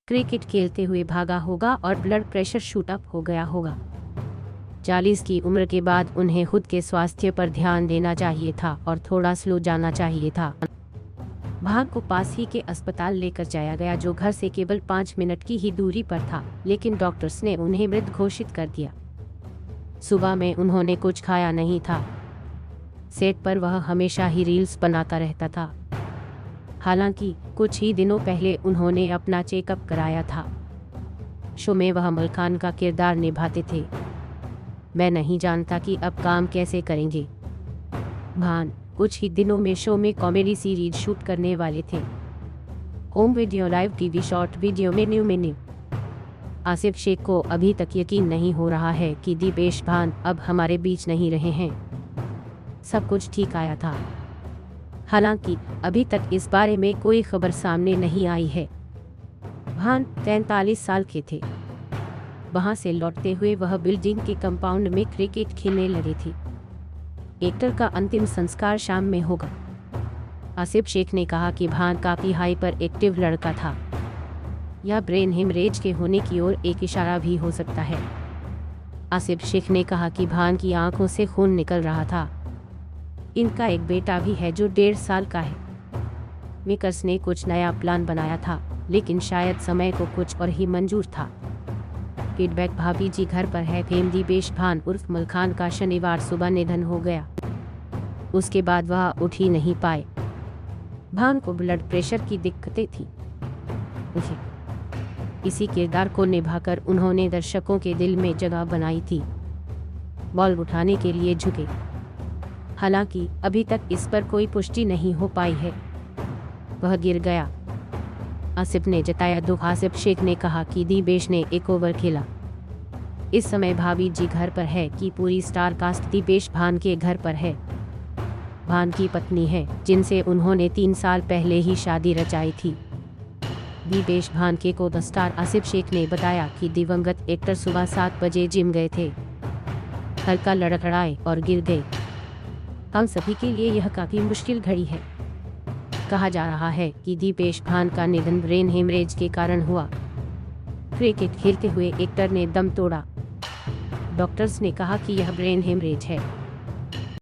Cricket खेलते हुए भागा होगा और ब्लड प्रेशर शूट अप हो गया होगा। 40 की उम्र के बाद उन्हें खुद के स्वास्थ्य पर ध्यान देना चाहिए था और थोड़ा स्लो जाना चाहिए था। भान को पास ही के अस्पताल लेकर जाया गया, जो घर से केवल 5 मिनट की ही दूरी पर था, लेकिन डॉक्टर्स ने उन्हें मृत घोषित कर दिया। सुबह में उन्होंने कुछ खाया नहीं था। सेट पर वह हमेशा ही रील्स बनाता रहता था। हालांकि कुछ ही दिनों पहले उन्होंने अपना चेकअप कराया था। शो में वह मलखान का किरदार निभाते थे। मैं नहीं जानता कि अब काम कैसे करेंगे। भान कुछ ही दिनों में शो में कॉमेडी सीरीज शूट करने वाले थे। Home video, live TV, short video menu. Asif Sheikh को अभी तक यकीन नहीं हो रहा है कि दीपेश भान अब हमारे बीच नहीं रहे हैं। सब कुछ ठीक आया था। हालांकि अभी तक इस बारे में कोई खबर सामने नहीं आई है। भान 43 साल के थे। वहां से लौटते हुए वह बिल्डिंग के कंपाउंड में क्रिकेट खेलने लगे थे। एक्टर का अंतिम संस्कार शाम में होगा। आसिफ शेख ने कहा कि भान काफी हाइपर एक्टिव लड़का था। यह ब्रेन हेमरेज के होने की ओर एक इशारा भी हो सकता है। आसिफ शेख ने कहा कि भान की आंखों से खून निकल रहा था। इनका एक बेटा भी है जो 1.5 साल का है। मेकर्स ने कुछ नया प्लान बनाया था, लेकिन शायद समय को कुछ और ही मंजूर था। फीडबैक, भाभी जी घर पर है। फेम दीपेश भान उर्फ मलखान का शनिवार सुबह निधन हो गया। उसके बाद वह उठ ही नहीं पाए। भान को ब्लड प्रेशर की दिक्कतें थी। इसी किरदार को निभाकर उन्होंने दर्शकों के दिल में जगह बनाई थी। बॉल उठाने के लिए झुके। हालांकि अभी तक इस पर कोई पुष्टि नहीं हो पाई है। वह गिर गया। आसिफ ने जताया दुख। आसिफ शेख ने कहा कि दीपेश ने एक ओवर खेला। इस समय भाभी जी घर पर है कि पूरी स्टार कास्ट दीपेश भान के घर पर है। भान की पत्नी है, जिनसे उन्होंने 3 साल पहले ही शादी रचाई थी। दीपेश भान के को स्टार आसिफ शेख ने बताया कि दिवंगत एक्टर सुबह 7 बजे जिम गए थे। हल्का लड़खड़ाए और गिर गए। हम सभी के लिए यह काफी मुश्किल घड़ी है। कहा जा रहा है कि दीपेश भान का निधन ब्रेन हेमरेज के कारण हुआ। क्रिकेट खेलते हुए एक्टर ने दम तोड़ा। डॉक्टर्स ने कहा कि यह ब्रेन हेमरेज है।